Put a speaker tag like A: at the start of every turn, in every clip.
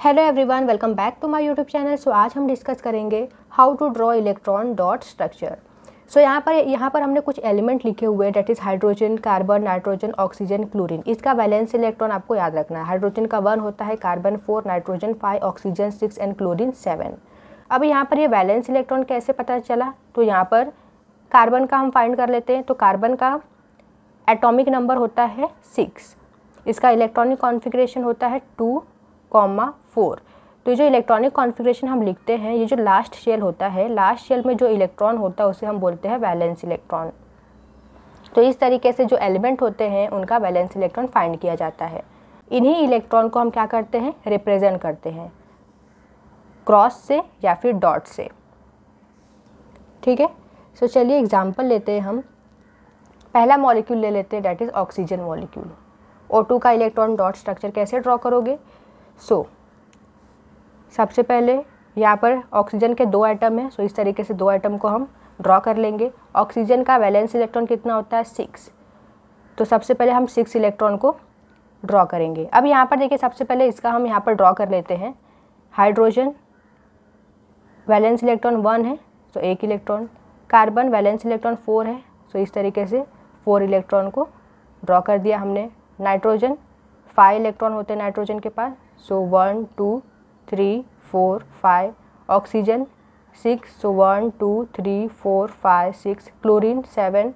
A: Hello everyone, welcome back to my YouTube channel. So आज हम discuss करेंगे how to draw electron dot structure. So यहाँ पर हमने कुछ एलिमेंट लिखे हुए हैं, that is hydrogen, carbon, nitrogen, oxygen, chlorine. इसका वैलेंस इलेक्ट्रॉन आपको याद रखना है। हाइड्रोजन का 1 होता है, carbon 4, nitrogen 5, oxygen 6 and chlorine 7। अब यहाँ पर ये वैलेंस इलेक्ट्रॉन कैसे पता चला, तो यहाँ पर कार्बन का हम फाइंड कर लेते हैं। तो कार्बन का एटॉमिक नंबर होता है 6, इसका इलेक्ट्रॉनिक कॉन्फ़िगरेशन होता है 2,4। तो ये जो इलेक्ट्रॉनिक कॉन्फ़िगरेशन हम लिखते हैं, ये जो लास्ट शेल होता है, लास्ट शेल में जो इलेक्ट्रॉन होता है उसे हम बोलते हैं वैलेंस इलेक्ट्रॉन। तो इस तरीके से जो एलिमेंट होते हैं उनका वैलेंस इलेक्ट्रॉन फाइंड किया जाता है। इन्हीं इलेक्ट्रॉन को हम क्या करते हैं, रिप्रेजेंट करते हैं क्रॉस से या फिर डॉट से। ठीक है, सो चलिए एग्जाम्पल लेते हैं हम। पहला मॉलिक्यूल ले लेते हैं, that is oxygen molecule. O2 का इलेक्ट्रॉन डॉट स्ट्रक्चर कैसे ड्रॉ करोगे। सबसे पहले यहाँ पर ऑक्सीजन के 2 एटम हैं, इस तरीके से 2 एटम को हम ड्रॉ कर लेंगे। ऑक्सीजन का वैलेंस इलेक्ट्रॉन कितना होता है, 6। तो सबसे पहले हम 6 इलेक्ट्रॉन को ड्रॉ करेंगे। अब यहाँ पर देखिए, सबसे पहले इसका हम यहाँ पर ड्रॉ कर लेते हैं। हाइड्रोजन वैलेंस इलेक्ट्रॉन 1 है, तो 1 इलेक्ट्रॉन। कार्बन वैलेंस इलेक्ट्रॉन 4 है, तो इस तरीके से 4 इलेक्ट्रॉन को ड्रॉ कर दिया हमने। नाइट्रोजन 5 इलेक्ट्रॉन होते हैं नाइट्रोजन के पास, 1 2 3 4 5। ऑक्सीजन 6, 1 2 3 4 5 6। क्लोरीन 7,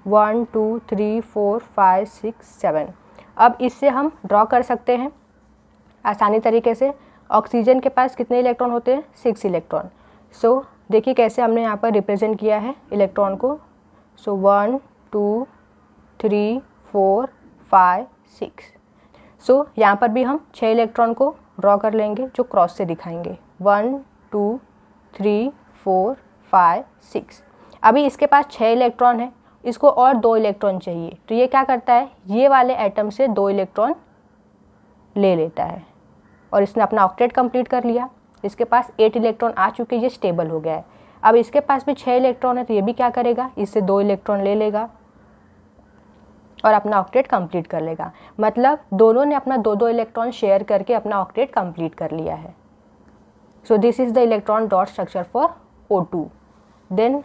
A: 1 2 3 4 5 6 7। अब इससे हम ड्रॉ कर सकते हैं आसानी तरीके से। ऑक्सीजन के पास कितने इलेक्ट्रॉन होते हैं, 6 इलेक्ट्रॉन। देखिए कैसे हमने यहाँ पर रिप्रेजेंट किया है इलेक्ट्रॉन को। 1 2 3 4 5 6। यहाँ पर भी हम 6 इलेक्ट्रॉन को ड्रॉ कर लेंगे, जो क्रॉस से दिखाएंगे। 1 2 3 4 5 6। अभी इसके पास 6 इलेक्ट्रॉन है, इसको और 2 इलेक्ट्रॉन चाहिए। तो ये क्या करता है, ये वाले एटम से 2 इलेक्ट्रॉन ले लेता है और इसने अपना ऑक्टेट कंप्लीट कर लिया। इसके पास 8 इलेक्ट्रॉन आ चुके, ये स्टेबल हो गया है। अब इसके पास भी 6 इलेक्ट्रॉन है, तो ये भी क्या करेगा, इससे 2 इलेक्ट्रॉन ले लेगा और अपना ऑक्टेट कंप्लीट कर लेगा। मतलब दोनों ने अपना 2-2 इलेक्ट्रॉन शेयर करके अपना ऑक्टेट कंप्लीट कर लिया है। So this is the electron dot structure for O2। Then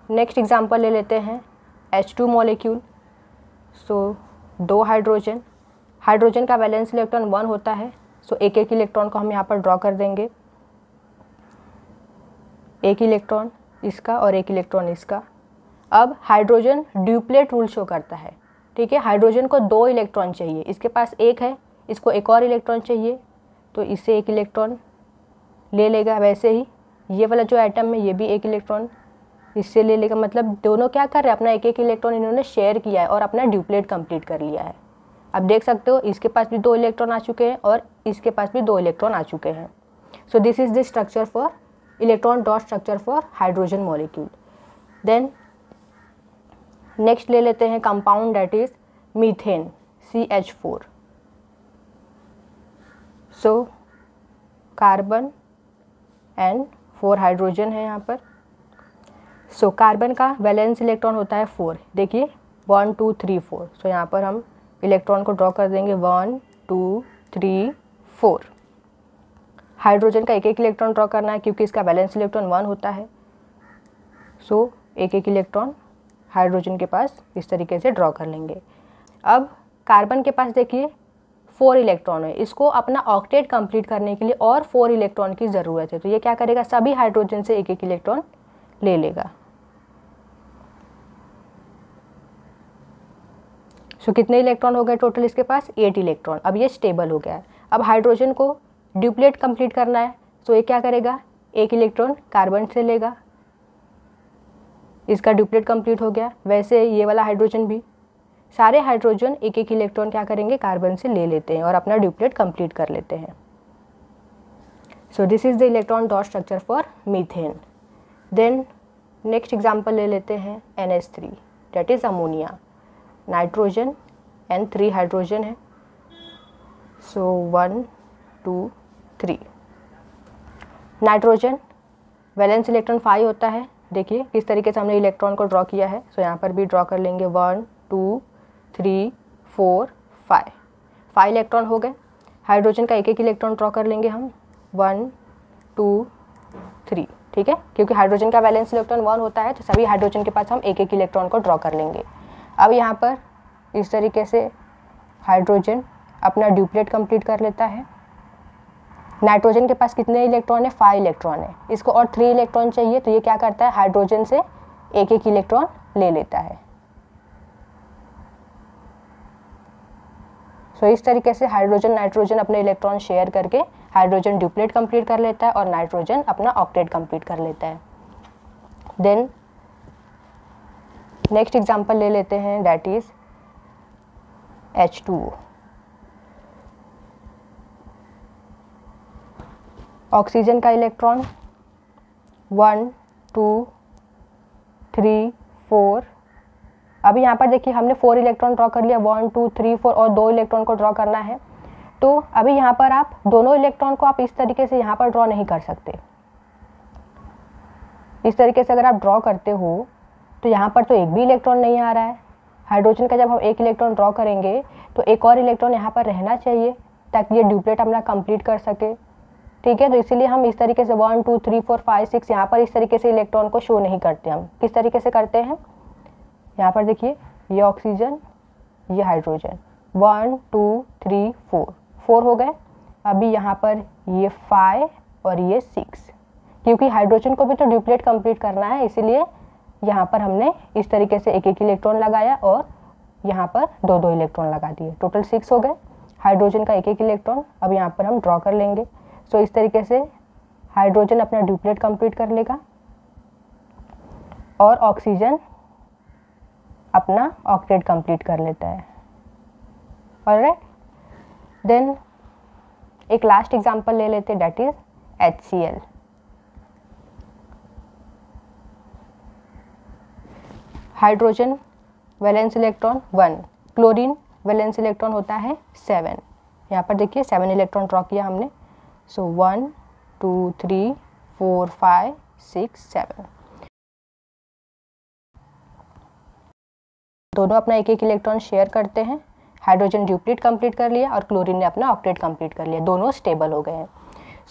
A: next example ले लेते हैं, H2 मॉलिक्यूल। 2 हाइड्रोजन, हाइड्रोजन का वैलेंस इलेक्ट्रॉन 1 होता है, एक इलेक्ट्रॉन को हम यहाँ पर ड्रॉ कर देंगे। 1 इलेक्ट्रॉन इसका और 1 इलेक्ट्रॉन इसका। अब हाइड्रोजन ड्यूप्लेट रूल शो करता है। ठीक है, हाइड्रोजन को 2 इलेक्ट्रॉन चाहिए, इसके पास 1 है, इसको एक और इलेक्ट्रॉन चाहिए, तो इससे 1 इलेक्ट्रॉन ले लेगा। वैसे ही ये वाला जो एटम है, ये भी 1 इलेक्ट्रॉन इससे ले लेगा। मतलब दोनों क्या कर रहे हैं, अपना 1-1 इलेक्ट्रॉन इन्होंने शेयर किया है और अपना ड्यूप्लेट कंप्लीट कर लिया है। अब देख सकते हो, इसके पास भी 2 इलेक्ट्रॉन आ चुके हैं और इसके पास भी 2 इलेक्ट्रॉन आ चुके हैं। So this is the structure for electron dot structure for hydrogen molecule. Then next ले लेते हैं compound, that is methane, CH4। Carbon and 4 hydrogen है यहाँ पर। कार्बन का वैलेंस इलेक्ट्रॉन होता है 4। देखिए 1 2 3 4। यहाँ पर हम इलेक्ट्रॉन को ड्रॉ कर देंगे 1 2 3 4। हाइड्रोजन का 1-1 इलेक्ट्रॉन ड्रॉ करना है, क्योंकि इसका वैलेंस इलेक्ट्रॉन 1 होता है। 1-1 इलेक्ट्रॉन हाइड्रोजन के पास इस तरीके से ड्रॉ कर लेंगे। अब कार्बन के पास देखिए 4 इलेक्ट्रॉन है, इसको अपना ऑक्टेट कंप्लीट करने के लिए और 4 इलेक्ट्रॉन की ज़रूरत है। तो ये क्या करेगा, सभी हाइड्रोजन से 1-1 इलेक्ट्रॉन ले लेगा। कितने इलेक्ट्रॉन हो गए टोटल इसके पास, 8 इलेक्ट्रॉन। अब ये स्टेबल हो गया है। अब हाइड्रोजन को ड्यूप्लेट कंप्लीट करना है, तो ये क्या करेगा, 1 इलेक्ट्रॉन कार्बन से लेगा, इसका ड्यूप्लेट कंप्लीट हो गया। वैसे ये वाला हाइड्रोजन भी, सारे हाइड्रोजन 1-1 इलेक्ट्रॉन क्या करेंगे, कार्बन से ले लेते हैं और अपना ड्यूप्लेट कंप्लीट कर लेते हैं। So this is the electron dot structure for methane. Then next example ले लेते हैं NH3, that is ammonia. Nitrogen and 3 hydrogen है, 1 2 3। नाइट्रोजन वैलेंस इलेक्ट्रॉन 5 होता है। देखिए किस तरीके से हमने इलेक्ट्रॉन को ड्रॉ किया है। यहाँ पर भी ड्रॉ कर लेंगे 1 2 3 4 5। 5 इलेक्ट्रॉन हो गए। हाइड्रोजन का एक एक इलेक्ट्रॉन ड्रॉ कर लेंगे हम, 1 2 3, ठीक है, क्योंकि हाइड्रोजन का वैलेंस इलेक्ट्रॉन 1 होता है तो सभी हाइड्रोजन के पास हम एक एक इलेक्ट्रॉन को ड्रॉ कर लेंगे। अब यहाँ पर इस तरीके से हाइड्रोजन अपना ड्यूप्लेट कंप्लीट कर लेता है। नाइट्रोजन के पास कितने इलेक्ट्रॉन है, 5 इलेक्ट्रॉन है, इसको और 3 इलेक्ट्रॉन चाहिए तो ये क्या करता है, हाइड्रोजन से एक एक इलेक्ट्रॉन ले लेता है। सो इस तरीके से हाइड्रोजन नाइट्रोजन अपने इलेक्ट्रॉन शेयर करके हाइड्रोजन ड्यूप्लेट कंप्लीट कर लेता है और नाइट्रोजन अपना ऑक्टेट कंप्लीट कर लेता है। देन नेक्स्ट एग्जांपल ले लेते हैं, दैट इज H2O। ऑक्सीजन का इलेक्ट्रॉन 1 2 3 4, अभी यहाँ पर देखिए हमने 4 इलेक्ट्रॉन ड्रॉ कर लिया, 1 2 3 4 और 2 इलेक्ट्रॉन को ड्रॉ करना है। तो अभी यहाँ पर आप दोनों इलेक्ट्रॉन को आप इस तरीके से यहाँ पर ड्रॉ नहीं कर सकते। इस तरीके से अगर आप ड्रॉ करते हो तो यहाँ पर तो एक भी इलेक्ट्रॉन नहीं आ रहा है। हाइड्रोजन का जब हम एक इलेक्ट्रॉन ड्रॉ करेंगे तो एक और इलेक्ट्रॉन यहाँ पर रहना चाहिए ताकि ये ड्यूप्लेट अपना कंप्लीट कर सके, ठीक है। तो इसीलिए हम इस तरीके से 1 2 3 4 5 6 यहाँ पर इस तरीके से इलेक्ट्रॉन को शो नहीं करते। हम किस तरीके से करते हैं, यहाँ पर देखिए ये ऑक्सीजन ये हाइड्रोजन, 1 2 3 4 हो गए। अभी यहाँ पर ये 5 और ये 6, क्योंकि हाइड्रोजन को भी तो ड्यूप्लेट कंप्लीट करना है, इसीलिए यहाँ पर हमने इस तरीके से एक एक इलेक्ट्रॉन लगाया और यहाँ पर 2 इलेक्ट्रॉन लगा दिए। टोटल 6 हो गए, हाइड्रोजन का एक एक इलेक्ट्रॉन अब यहाँ पर हम ड्रॉ कर लेंगे। सो इस तरीके से हाइड्रोजन अपना ड्यूप्लेट कंप्लीट कर लेगा और ऑक्सीजन अपना ऑक्टेट कंप्लीट कर लेता है। ऑलराइट, देन एक लास्ट एग्जांपल ले लेते हैं, that is HCl। Hydrogen valence electron 1, chlorine valence electron होता है 7। यहाँ पर देखिए 7 इलेक्ट्रॉन ड्रॉ किया हमने। सो 1 2 3 4 5 6 7, दोनों अपना एक एक इलेक्ट्रॉन शेयर करते हैं। हाइड्रोजन ड्यूप्लेट कंप्लीट कर लिया और क्लोरीन ने अपना ऑक्टेट कंप्लीट कर लिया, दोनों स्टेबल हो गए हैं।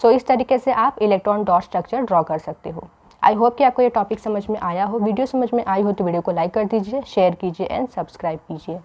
A: सो इस तरीके से आप इलेक्ट्रॉन डॉट स्ट्रक्चर ड्रॉ कर सकते हो। आई होप कि आपको ये टॉपिक समझ में आया हो। वीडियो समझ में आई हो तो वीडियो को लाइक कर दीजिए, शेयर कीजिए एंड सब्सक्राइब कीजिए।